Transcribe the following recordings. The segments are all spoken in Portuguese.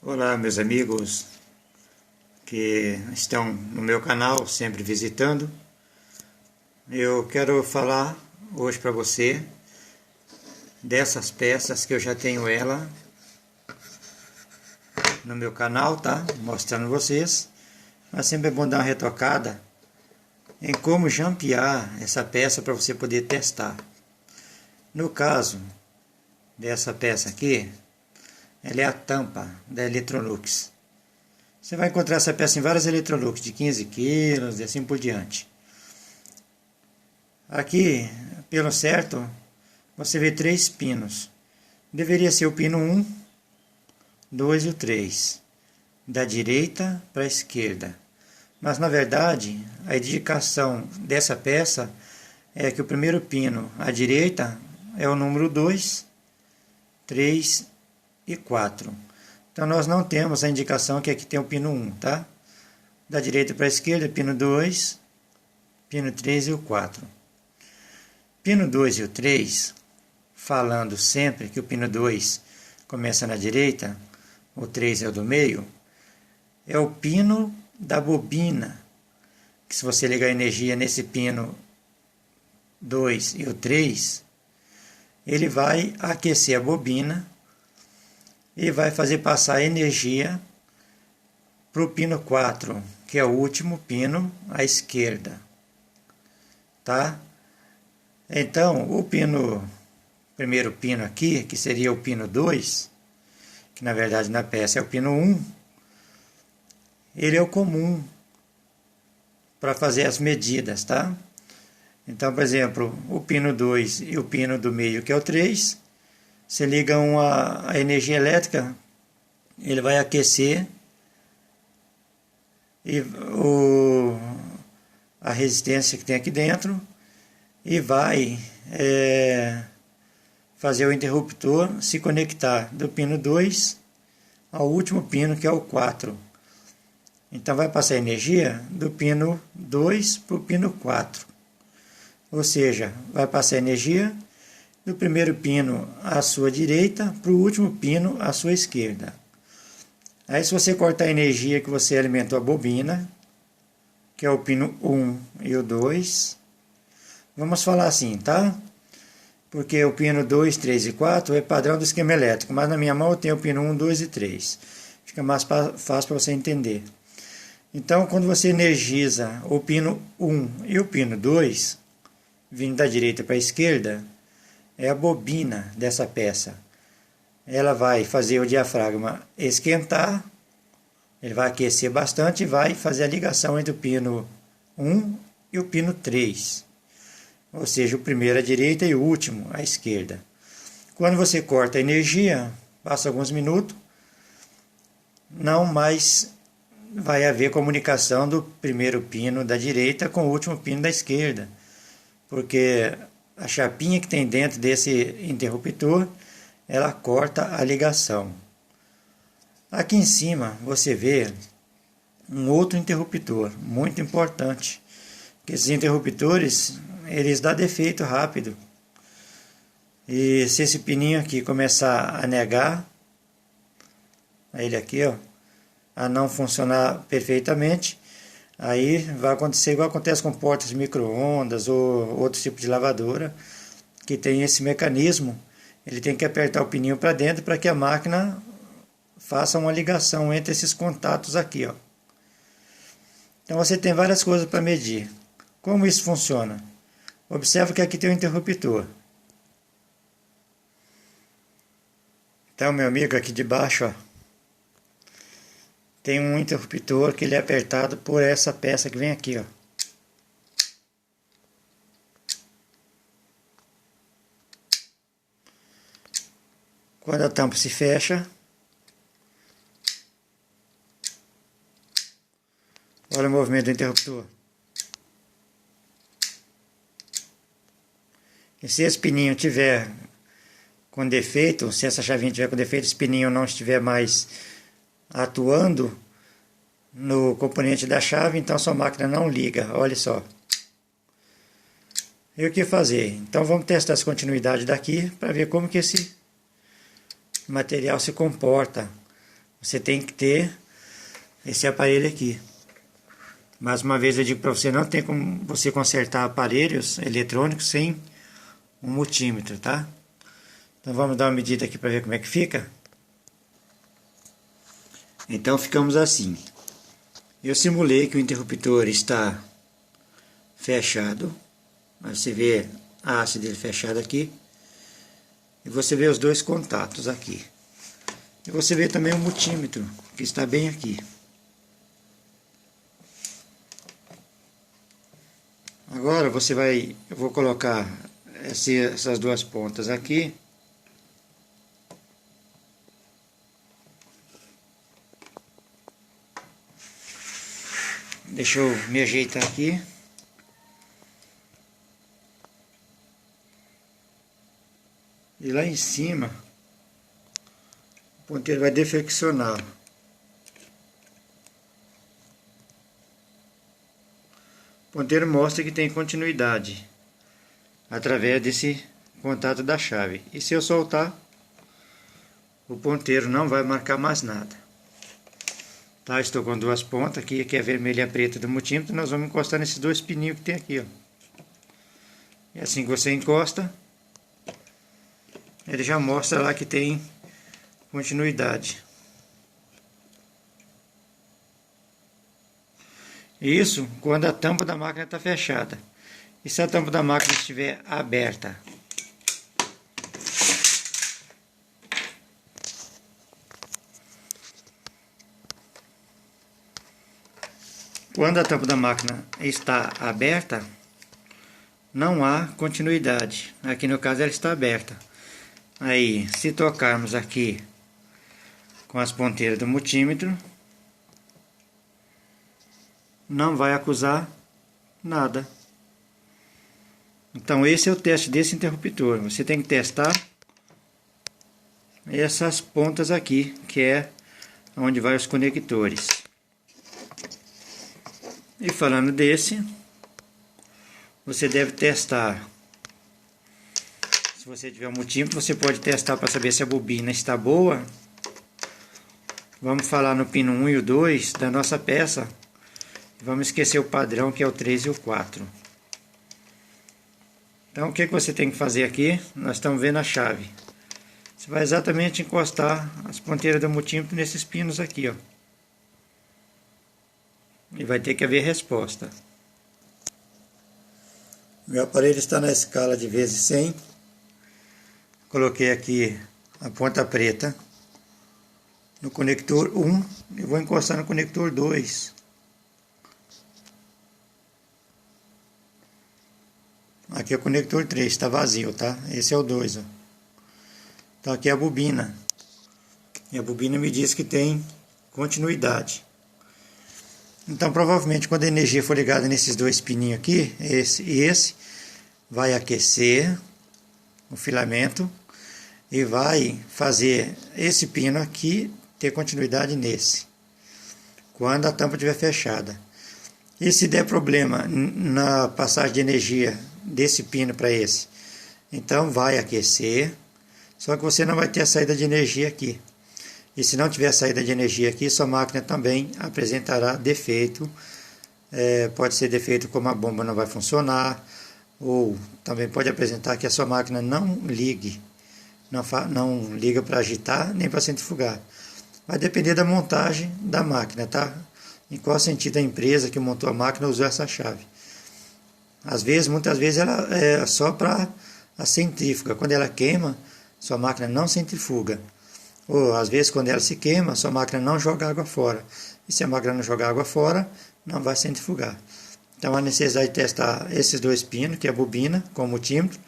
Olá, meus amigos que estão no meu canal, sempre visitando. Eu quero falar hoje para você dessas peças que eu já tenho ela no meu canal, tá? Mostrando vocês. Mas sempre é bom dar uma retocada em como jampear essa peça para você poder testar. No caso dessa peça aqui, ela é a tampa da Electrolux. Você vai encontrar essa peça em várias Electrolux de 15 quilos e assim por diante. Aqui, pelo certo, você vê 3 pinos. Deveria ser o pino 1, 2 e o 3. Da direita para a esquerda. Mas na verdade, a indicação dessa peça é que o primeiro pino à direita é o número 2, 3 e 4. Então nós não temos a indicação que aqui tem o pino 1, tá? Da direita para a esquerda, pino 2, pino 3 e o 4. Pino 2 e o 3, falando sempre que o pino 2 começa na direita, o 3 é o do meio, é o pino da bobina, que se você ligar a energia nesse pino 2 e o 3, ele vai aquecer a bobina e vai fazer passar a energia para o pino 4, que é o último pino à esquerda, tá? Então, o primeiro pino aqui, que seria o pino 2, que na verdade na peça é o pino 1, ele é o comum para fazer as medidas, tá? Então, por exemplo, o pino 2 e o pino do meio, que é o 3, você liga a energia elétrica, ele vai aquecer e a resistência que tem aqui dentro e vai fazer o interruptor se conectar do pino 2 ao último pino, que é o 4. Então vai passar energia do pino 2 para o pino 4. Ou seja, vai passar energia do primeiro pino à sua direita para o último pino à sua esquerda. Aí se você cortar a energia que você alimentou a bobina, que é o pino 1 e o 2, vamos falar assim, tá? Porque o pino 2, 3 e 4 é padrão do esquema elétrico, mas na minha mão eu tenho o pino 1, 2 e 3. Fica mais fácil para você entender. Então, quando você energiza o pino 1 e o pino 2, vindo da direita para a esquerda, é a bobina dessa peça. Ela vai fazer o diafragma esquentar, ele vai aquecer bastante e vai fazer a ligação entre o pino 1 e o pino 3. Ou seja, o primeiro à direita e o último à esquerda. Quando você corta a energia, passa alguns minutos, não mais vai haver comunicação do primeiro pino da direita com o último pino da esquerda, porque a chapinha que tem dentro desse interruptor, ela corta a ligação. Aqui em cima você vê um outro interruptor muito importante, que esses interruptores eles dão defeito rápido, e se esse pininho aqui começar a negar, ele aqui, ó, a não funcionar perfeitamente, aí vai acontecer igual acontece com portas de micro-ondas ou outro tipo de lavadora, que tem esse mecanismo, ele tem que apertar o pininho para dentro para que a máquina faça uma ligação entre esses contatos aqui, ó. Então você tem várias coisas para medir. Como isso funciona? Observe que aqui tem um interruptor. Então, meu amigo, aqui de baixo, ó, tem um interruptor que ele é apertado por essa peça que vem aqui, ó. Quando a tampa se fecha, olha o movimento do interruptor. E se esse pininho tiver com defeito, se essa chavinha tiver com defeito, esse pininho não estiver mais atuando no componente da chave, então sua máquina não liga, olha só. E o que fazer? Então vamos testar essa continuidade daqui para ver como que esse material se comporta você tem que ter esse aparelho aqui. Mais uma vez eu digo para você, não tem como você consertar aparelhos eletrônicos sem um multímetro, tá? Então vamos dar uma medida aqui para ver como é que fica. Então ficamos assim. Eu simulei que o interruptor está fechado. Você vê a haste dele fechada aqui. E você vê os dois contatos aqui. E você vê também o multímetro, que está bem aqui. Agora eu vou colocar essas duas pontas aqui. Deixa eu me ajeitar aqui. E lá em cima, o ponteiro vai deflexionar. O ponteiro mostra que tem continuidade através desse contato da chave. E se eu soltar, o ponteiro não vai marcar mais nada. Tá, estou com duas pontas aqui, que é a vermelha e a preta do multímetro. Nós vamos encostar nesses dois pininhos que tem aqui, ó. E assim que você encosta, ele já mostra lá que tem continuidade. Isso quando a tampa da máquina está fechada. E se a tampa da máquina estiver aberta? Quando a tampa da máquina está aberta, não há continuidade. Aqui no caso ela está aberta. Aí, se tocarmos aqui com as ponteiras do multímetro, não vai acusar nada. Então esse é o teste desse interruptor. Você tem que testar essas pontas aqui, que é onde vai os conectores. E falando desse, você deve testar. Se você tiver um multímetro, você pode testar para saber se a bobina está boa. Vamos falar no pino 1 e o 2 da nossa peça. Vamos esquecer o padrão, que é o 3 e o 4. Então o que você tem que fazer aqui? Nós estamos vendo a chave. Você vai exatamente encostar as ponteiras do multímetro nesses pinos aqui, ó. E vai ter que haver resposta. Meu aparelho está na escala de vezes 100. Coloquei aqui a ponta preta no conector 1 e vou encostar no conector 2. Aqui é o conector 3, está vazio, tá? Esse é o 2, ó. Então aqui é a bobina. E a bobina me diz que tem continuidade. Então provavelmente quando a energia for ligada nesses dois pininhos aqui, esse e esse, vai aquecer o filamento e vai fazer esse pino aqui ter continuidade nesse, quando a tampa estiver fechada. E se der problema na passagem de energia desse pino para esse, então vai aquecer, só que você não vai ter a saída de energia aqui. E se não tiver saída de energia aqui, sua máquina também apresentará defeito. Pode ser defeito como a bomba não vai funcionar, ou também pode apresentar que a sua máquina não ligue, não liga para agitar nem para centrifugar. Vai depender da montagem da máquina, tá? Em qual sentido a empresa que montou a máquina usou essa chave. Muitas vezes ela é só para a centrífuga. Quando ela queima, sua máquina não centrifuga. Ou às vezes quando ela se queima, sua máquina não joga água fora. E se a máquina não jogar água fora, não vai centrifugar. Então a necessidade de testar esses dois pinos, que é a bobina com o multímetro,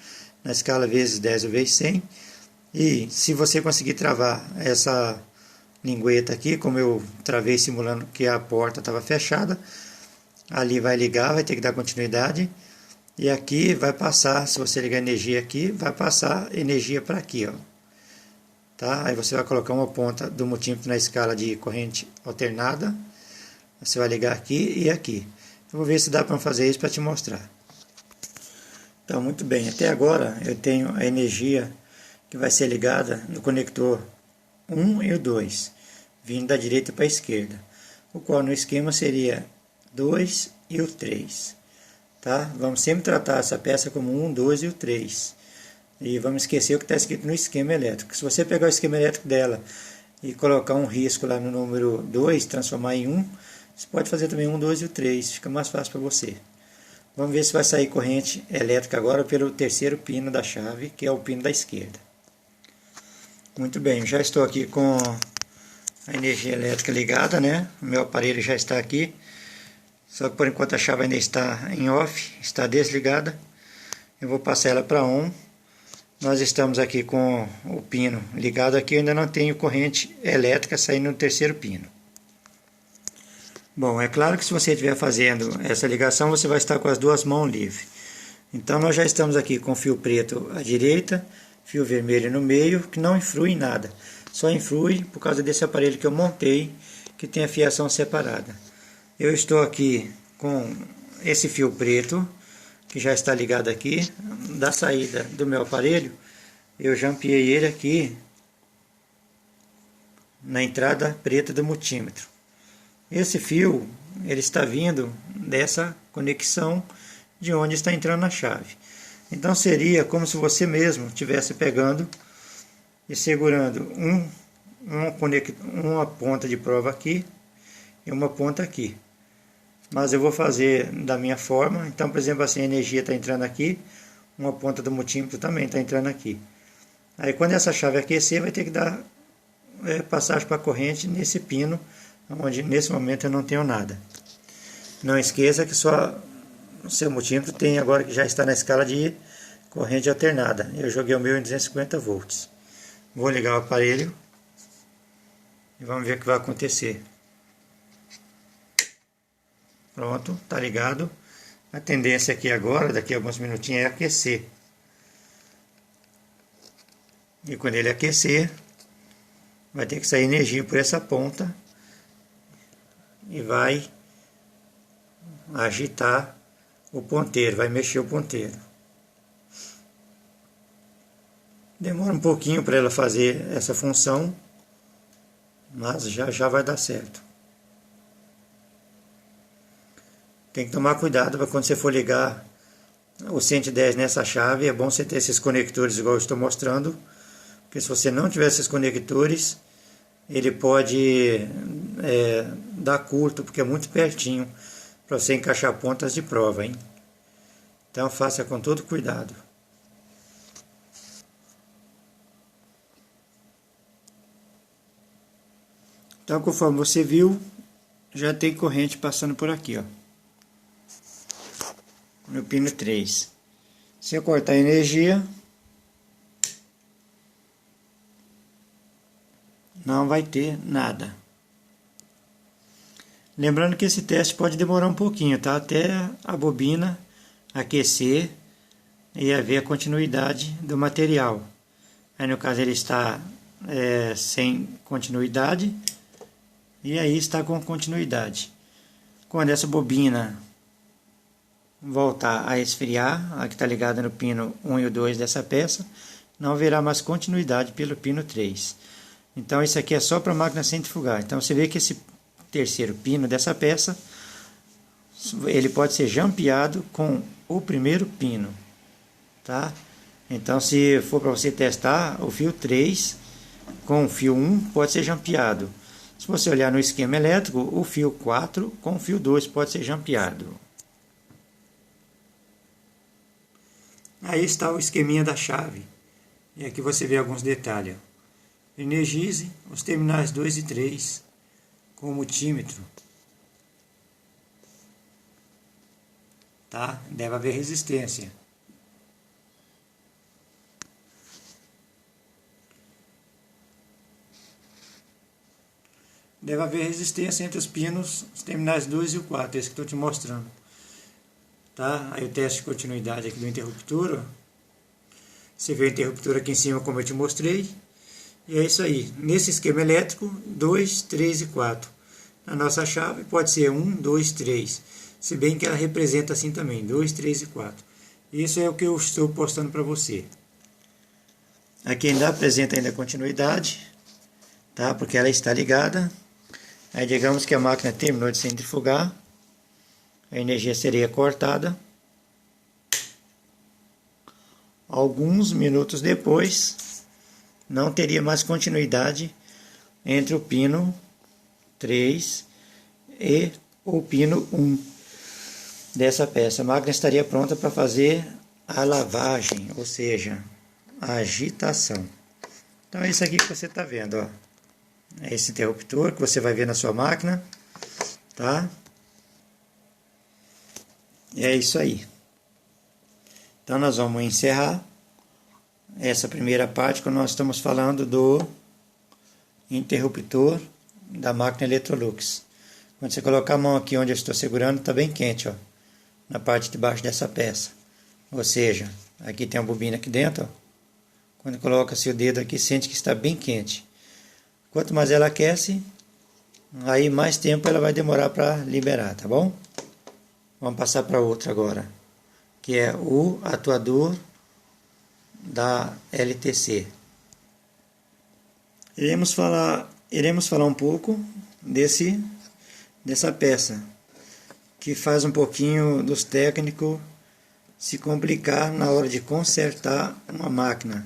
na escala vezes 10 ou vezes 100. E se você conseguir travar essa lingueta aqui, como eu travei simulando que a porta estava fechada, ali vai ligar, vai ter que dar continuidade. E aqui vai passar, se você ligar energia aqui, vai passar energia para aqui, ó. Tá? Aí você vai colocar uma ponta do multímetro na escala de corrente alternada. Você vai ligar aqui e aqui. Eu vou ver se dá para fazer isso para te mostrar. Então, muito bem. Até agora eu tenho a energia que vai ser ligada no conector 1 e o 2. vindo da direita para a esquerda, o qual no esquema seria 2 e o 3. Tá? Vamos sempre tratar essa peça como 1, 2 e o 3. E vamos esquecer o que está escrito no esquema elétrico. Se você pegar o esquema elétrico dela e colocar um risco lá no número 2, transformar em 1, você pode fazer também 1, 2 e o 3. Fica mais fácil para você. Vamos ver se vai sair corrente elétrica agora pelo terceiro pino da chave, que é o pino da esquerda. Muito bem, já estou aqui com a energia elétrica ligada, né? O meu aparelho já está aqui. Só que por enquanto a chave ainda está em off, está desligada. Eu vou passar ela para on. Nós estamos aqui com o pino ligado aqui, eu ainda não tenho corrente elétrica saindo no terceiro pino. Bom, é claro que se você estiver fazendo essa ligação, você vai estar com as duas mãos livres. Então nós já estamos aqui com fio preto à direita, fio vermelho no meio, que não influi em nada. Só influi por causa desse aparelho que eu montei, que tem a fiação separada. Eu estou aqui com esse fio preto, que já está ligado aqui, da saída do meu aparelho. Eu jampeei ele aqui na entrada preta do multímetro. Esse fio, ele está vindo dessa conexão de onde está entrando a chave. Então seria como se você mesmo estivesse pegando e segurando uma ponta de prova aqui e uma ponta aqui. Mas eu vou fazer da minha forma. Então, por exemplo, assim, a energia está entrando aqui, uma ponta do multímetro também está entrando aqui. Aí quando essa chave aquecer, vai ter que dar passagem para a corrente nesse pino, onde nesse momento eu não tenho nada. Não esqueça que só o seu multímetro tem agora, que já está na escala de corrente alternada. Eu joguei o meu em 250 volts. Vou ligar o aparelho e vamos ver o que vai acontecer. Pronto, está ligado. A tendência aqui agora, daqui a alguns minutinhos, é aquecer. E quando ele aquecer, vai ter que sair energia por essa ponta e vai agitar o ponteiro, vai mexer o ponteiro. Demora um pouquinho para ela fazer essa função, mas já vai dar certo. Tem que tomar cuidado para quando você for ligar o 110 nessa chave, é bom você ter esses conectores igual eu estou mostrando, porque se você não tiver esses conectores, ele pode dar curto, porque é muito pertinho para você encaixar pontas de prova, hein? Então faça com todo cuidado. Então, conforme você viu, já tem corrente passando por aqui, ó, no pino 3. Se eu cortar a energia, não vai ter nada. Lembrando que esse teste pode demorar um pouquinho, tá? Até a bobina aquecer e haver a continuidade do material. Aí no caso ele está sem continuidade, e aí está com continuidade. Quando essa bobina voltar a esfriar, a que está ligada no pino 1 e o 2 dessa peça, não haverá mais continuidade pelo pino 3. Então isso aqui é só para a máquina centrifugar. Então você vê que esse terceiro pino dessa peça, ele pode ser jampeado com o primeiro pino, tá? Então se for para você testar, o fio 3 com o fio 1 pode ser jampeado. Se você olhar no esquema elétrico, o fio 4 com o fio 2 pode ser jampeado. Aí está o esqueminha da chave. E aqui você vê alguns detalhes. Energize os terminais 2 e 3 com o multímetro. Tá? Deve haver resistência. Deve haver resistência entre os pinos, os terminais 2 e o 4, esse que estou te mostrando. Tá? Aí o teste de continuidade aqui do interruptor, ó. Você vê o interruptor aqui em cima como eu te mostrei. E é isso aí. Nesse esquema elétrico, 2, 3 e 4. Na nossa chave pode ser 1, 2, 3. Se bem que ela representa assim também, 2, 3 e 4. Isso é o que eu estou postando para você. Aqui ainda apresenta ainda a continuidade. tá? Porque ela está ligada. Aí digamos que a máquina terminou de centrifugar, a energia seria cortada. Alguns minutos depois, não teria mais continuidade entre o pino 3 e o pino 1 dessa peça. A máquina estaria pronta para fazer a lavagem, ou seja, a agitação. Então é isso aqui que você está vendo, ó. É esse interruptor que você vai ver na sua máquina, tá? E é isso aí. Então nós vamos encerrar essa primeira parte quando nós estamos falando do interruptor da máquina Electrolux. Quando você colocar a mão aqui onde eu estou segurando, está bem quente, ó, na parte de baixo dessa peça. Ou seja, aqui tem uma bobina aqui dentro, ó. Quando coloca seu dedo aqui, sente que está bem quente. Quanto mais ela aquece, aí mais tempo ela vai demorar para liberar, tá bom? Vamos passar para outra agora, que é o atuador da LTC. Iremos falar um pouco dessa peça, que faz um pouquinho dos técnicos se complicar na hora de consertar uma máquina.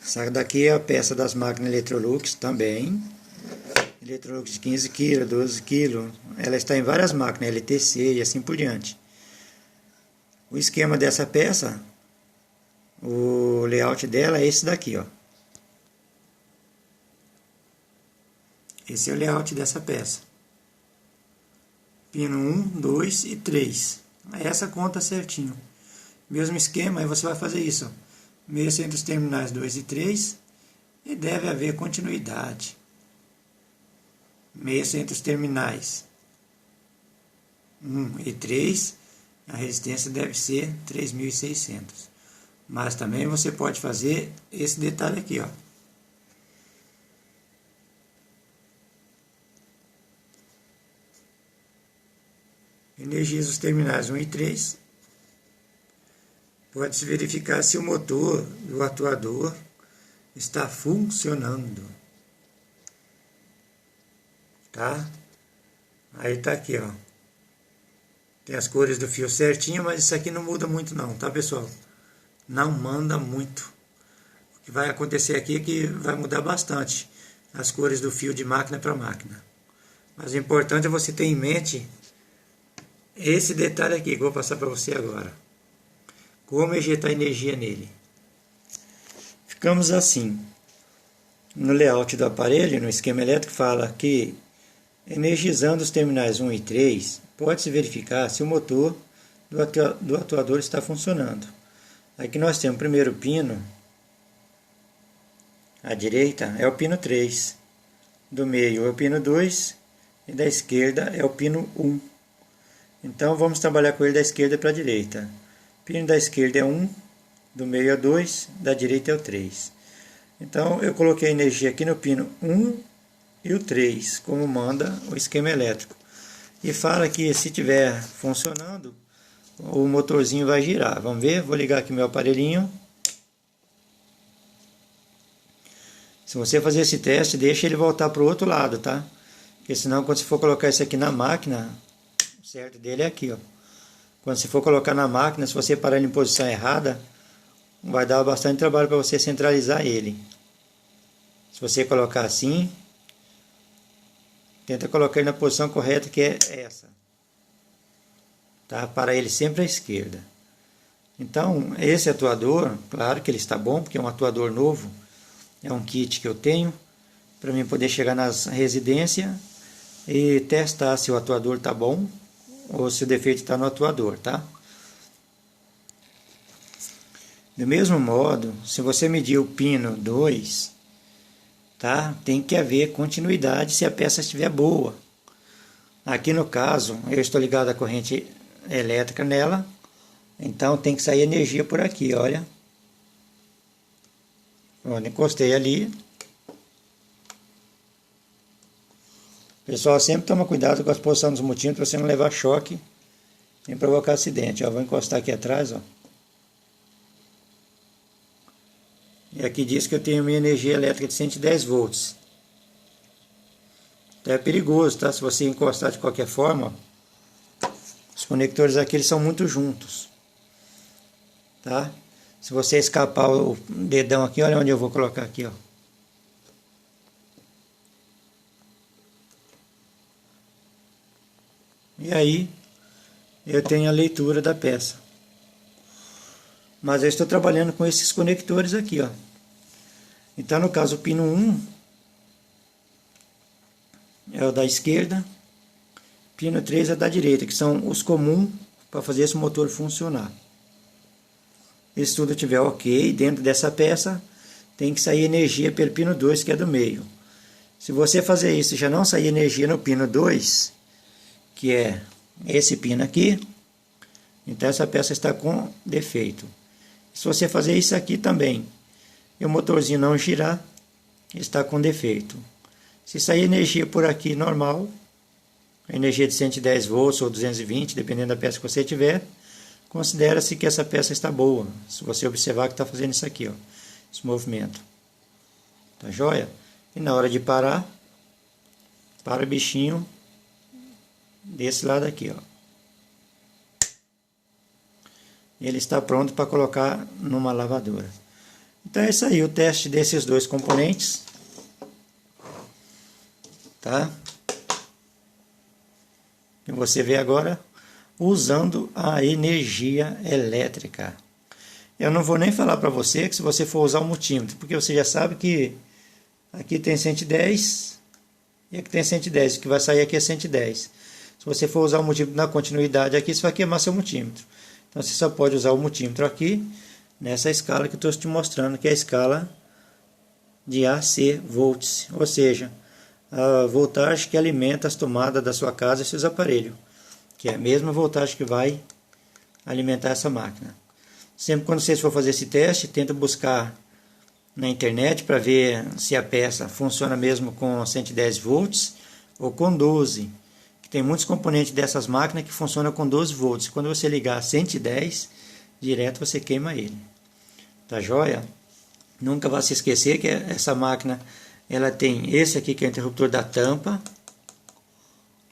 Essa daqui é a peça das máquinas Electrolux também. Electrolux de 15 kg, 12 kg. Ela está em várias máquinas, LTC e assim por diante. O esquema dessa peça, o layout dela é esse daqui, ó. Esse é o layout dessa peça. Pino 1, 2 e 3. Essa conta certinho. Mesmo esquema, aí você vai fazer isso, ó. Meio entre os terminais 2 e 3, e deve haver continuidade. Meio entre os terminais 1 e 3, a resistência deve ser 3.600. Mas também você pode fazer esse detalhe aqui, ó. Energiza os terminais 1 e 3. Pode-se verificar se o motor do atuador está funcionando. Tá? Aí tá aqui, ó. Tem as cores do fio certinho, mas isso aqui não muda muito não, tá, pessoal? Não manda muito. O que vai acontecer aqui é que vai mudar bastante as cores do fio de máquina para máquina. Mas o importante é você ter em mente esse detalhe aqui que eu vou passar para você agora. Como injetar energia nele. Ficamos assim. No layout do aparelho, no esquema elétrico, fala que energizando os terminais 1 e 3, pode-se verificar se o motor do atuador está funcionando. Aqui nós temos o primeiro pino, à direita é o pino 3, do meio é o pino 2 e da esquerda é o pino 1. Então vamos trabalhar com ele da esquerda para a direita. O pino da esquerda é 1, do meio é 2, da direita é o 3. Então eu coloquei a energia aqui no pino 1 e o 3, como manda o esquema elétrico. E fala que se estiver funcionando, o motorzinho vai girar. Vamos ver? Vou ligar aqui meu aparelhinho. Se você fazer esse teste, deixa ele voltar para o outro lado, tá? Porque senão quando você for colocar isso aqui na máquina, o certo dele é aqui, ó. Quando você for colocar na máquina, se você parar ele em posição errada, vai dar bastante trabalho para você centralizar ele. Se você colocar assim, tenta colocar ele na posição correta, que é essa. Tá? Para ele sempre à esquerda. Então, esse atuador, claro que ele está bom, porque é um atuador novo. É um kit que eu tenho, para mim poder chegar nas residências e testar se o atuador está bom ou se o defeito está no atuador, tá? Do mesmo modo, se você medir o pino 2, tá? Tem que haver continuidade se a peça estiver boa. Aqui no caso, eu estou ligado à corrente elétrica nela, então tem que sair energia por aqui, olha. Quando encostei ali. Pessoal, sempre toma cuidado com a posição dos multímetros para você não levar choque nem provocar acidente. Ó, vou encostar aqui atrás, ó. E aqui diz que eu tenho minha energia elétrica de 110 volts. Então é perigoso, tá? Se você encostar de qualquer forma, os conectores aqui eles são muito juntos, tá? Se você escapar o dedão aqui, olha onde eu vou colocar aqui, ó. E aí eu tenho a leitura da peça. Mas eu estou trabalhando com esses conectores aqui, ó. Então no caso o pino 1 é o da esquerda, pino 3 é da direita, que são os comuns para fazer esse motor funcionar. Se tudo estiver ok, dentro dessa peça tem que sair energia pelo pino 2, que é do meio. Se você fazer isso e já não sair energia no pino 2, que é esse pino aqui, então essa peça está com defeito. Se você fazer isso aqui também e o motorzinho não girar, está com defeito. Se sair energia por aqui normal, energia de 110 volts ou 220, dependendo da peça que você tiver, considera-se que essa peça está boa. Se você observar que está fazendo isso aqui, ó, esse movimento. Tá joia? E na hora de parar, para o bichinho desse lado aqui, ó. Ele está pronto para colocar numa lavadora. Então é isso aí, o teste desses dois componentes. Tá? E você vê agora usando a energia elétrica. Eu não vou nem falar para você que se você for usar o multímetro, porque você já sabe que aqui tem 110 e aqui tem 110, o que vai sair aqui é 110. Se você for usar o multímetro na continuidade aqui, você vai queimar seu multímetro. Então você só pode usar o multímetro aqui, nessa escala que eu estou te mostrando, que é a escala de AC volts, ou seja, a voltagem que alimenta as tomadas da sua casa e seus aparelhos, que é a mesma voltagem que vai alimentar essa máquina. Sempre quando vocês for fazer esse teste, tenta buscar na internet para ver se a peça funciona mesmo com 110 volts ou com 12. Que tem muitos componentes dessas máquinas que funcionam com 12 volts. Quando você ligar a 110, direto você queima ele. Tá joia? Nunca vá se esquecer que essa máquina ela tem esse aqui que é o interruptor da tampa,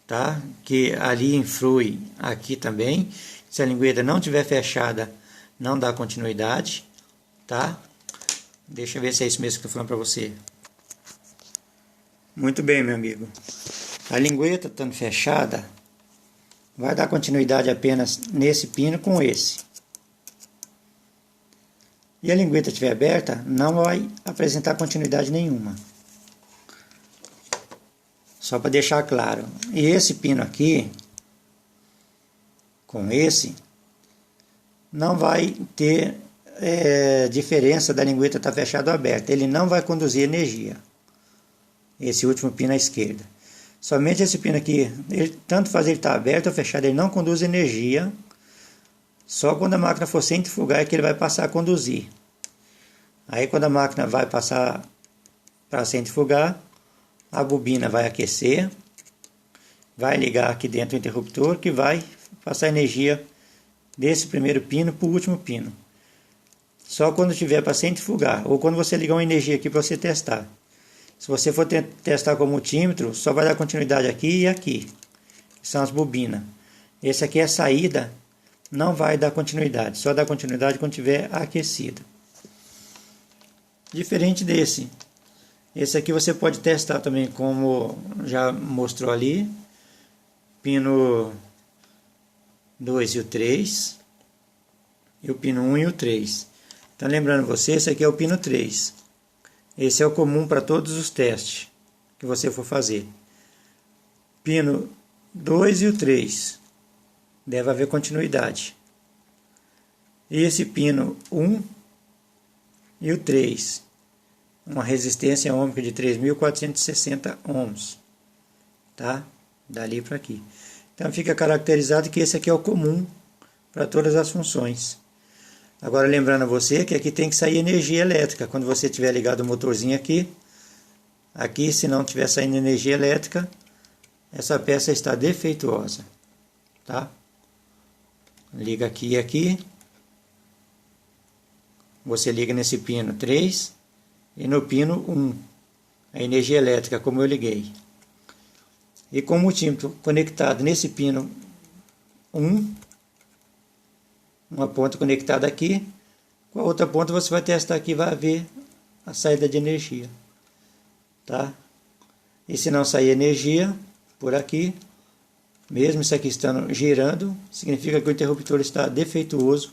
tá? Que ali influi aqui também. Se a lingueta não estiver fechada, não dá continuidade, tá? Deixa eu ver se é isso mesmo que eu estou falando para você. Muito bem, meu amigo. A lingueta estando fechada, vai dar continuidade apenas nesse pino com esse. E a lingueta estiver aberta, não vai apresentar continuidade nenhuma. Só para deixar claro. E esse pino aqui, com esse, não vai ter diferença da lingueta estar fechada ou aberta. Ele não vai conduzir energia. Esse último pino à esquerda. Somente esse pino aqui, tanto faz ele estar aberto ou fechado, ele não conduz energia. Só quando a máquina for centrifugar é que ele vai passar a conduzir. Aí quando a máquina vai passar para centrifugar, a bobina vai aquecer, vai ligar aqui dentro o interruptor que vai passar energia desse primeiro pino para o último pino. Só quando tiver para centrifugar, ou quando você ligar uma energia aqui para você testar. Se você for testar com o multímetro, só vai dar continuidade aqui e aqui, que são as bobinas. Esse aqui é a saída, não vai dar continuidade, só dá continuidade quando tiver aquecido. Diferente desse. Esse aqui você pode testar também, como já mostrou ali, pino 2 e o 3, e o pino 1 e o 3. Então lembrando você, esse aqui é o pino 3. Esse é o comum para todos os testes que você for fazer. Pino 2 e o 3, deve haver continuidade. E esse pino 1 e o 3, uma resistência ohmica de 3.460 ohms, tá? Dali para aqui. Então fica caracterizado que esse aqui é o comum para todas as funções. Agora lembrando a você que aqui tem que sair energia elétrica. Quando você tiver ligado o motorzinho aqui, se não tiver saindo energia elétrica, essa peça está defeituosa, tá? Liga aqui e aqui. você liga nesse pino 3 e no pino 1, a energia elétrica, como eu liguei. E com o multímetro conectado nesse pino 1, uma ponta conectada aqui, com a outra ponta você vai testar aqui, vai ver a saída de energia, tá? E se não sair energia por aqui, mesmo isso aqui estando girando, significa que o interruptor está defeituoso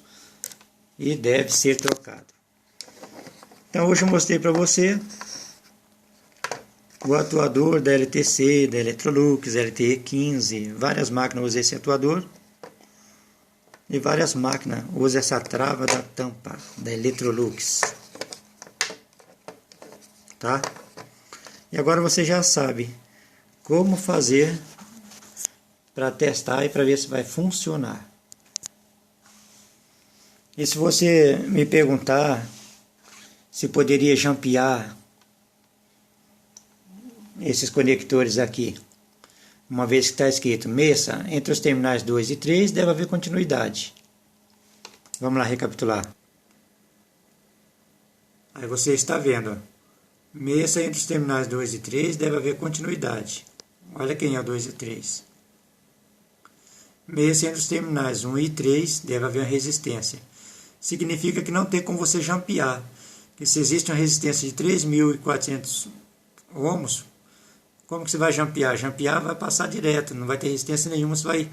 e deve ser trocado. Então hoje eu mostrei para você o atuador da LTC, da Electrolux, LTE15, várias máquinas usam esse atuador. E várias máquinas usam essa trava da tampa da Electrolux. Tá? E agora você já sabe como fazer para testar e para ver se vai funcionar. E se você me perguntar se poderia jampear esses conectores aqui, uma vez que está escrito meça entre os terminais 2 e 3, deve haver continuidade. Vamos lá recapitular. Aí você está vendo, ó, meça entre os terminais 2 e 3, deve haver continuidade. Olha quem é o 2 e 3. Meça entre os terminais 1 e 3, deve haver uma resistência. Significa que não tem como você jampear. Que se existe uma resistência de 3.400 ohms, como que você vai jampear? Jampear vai passar direto, não vai ter resistência nenhuma, você vai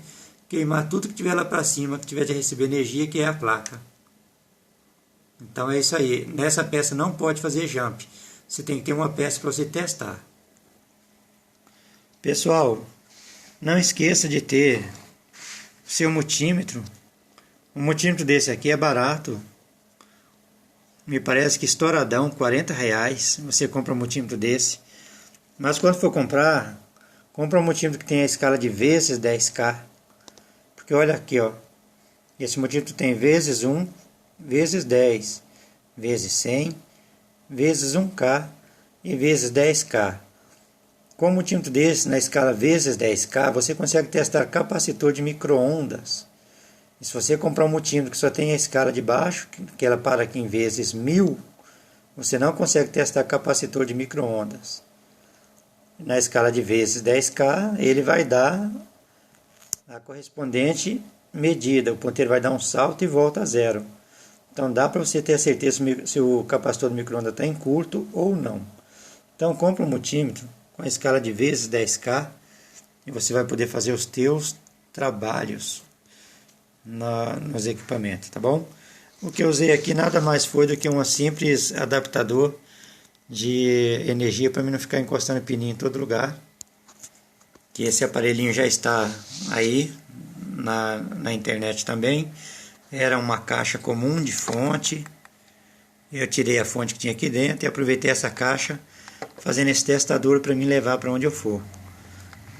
queimar tudo que tiver lá para cima, que tiver de receber energia, que é a placa. Então é isso aí, nessa peça não pode fazer jump, você tem que ter uma peça para você testar. Pessoal, não esqueça de ter seu multímetro. Um multímetro desse aqui é barato, me parece que estouradão, R$40, você compra um multímetro desse. Mas quando for comprar, compra um multímetro que tem a escala de vezes 10K. Porque olha aqui, ó. Esse multímetro tem vezes 1, vezes 10, vezes 100, vezes 1K e vezes 10K. Com um multímetro desse, na escala vezes 10K, você consegue testar capacitor de micro-ondas. E se você comprar um multímetro que só tem a escala de baixo, que ela para aqui em vezes 1000, você não consegue testar capacitor de micro-ondas. Na escala de vezes 10K, ele vai dar a correspondente medida. O ponteiro vai dar um salto e volta a zero. Então dá para você ter a certeza se o capacitor do micro-ondas está em curto ou não. Então compra um multímetro com a escala de vezes 10K e você vai poder fazer os teus trabalhos nos equipamentos, tá bom? O que eu usei aqui nada mais foi do que um simples adaptador de energia para mim não ficar encostando o pininho em todo lugar. Que esse aparelhinho já está aí na internet também. Era uma caixa comum de fonte. Eu tirei a fonte que tinha aqui dentro e aproveitei essa caixa fazendo esse testador para mim levar para onde eu for.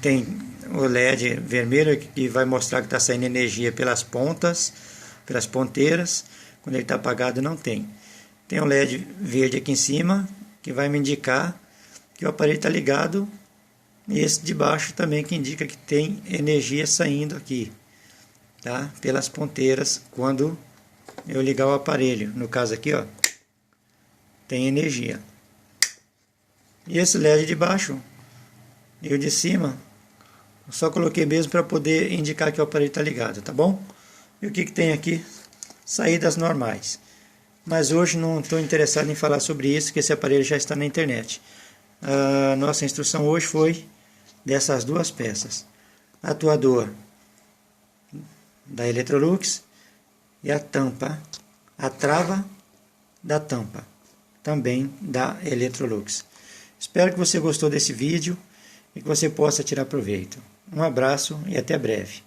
Tem o LED vermelho que vai mostrar que está saindo energia pelas pontas, pelas ponteiras. Quando ele está apagado não tem. Tem o LED verde aqui em cima que vai me indicar que o aparelho está ligado, e esse de baixo também que indica que tem energia saindo aqui, tá? Pelas ponteiras quando eu ligar o aparelho. No caso aqui, ó, tem energia. E esse LED de baixo e o de cima, eu só coloquei mesmo para poder indicar que o aparelho está ligado, tá bom? E o que tem aqui? Saídas normais. Mas hoje não estou interessado em falar sobre isso, que esse aparelho já está na internet. A nossa instrução hoje foi dessas duas peças. Atuador da Electrolux e a tampa, a trava da tampa, também da Electrolux. Espero que você gostou desse vídeo e que você possa tirar proveito. Um abraço e até breve.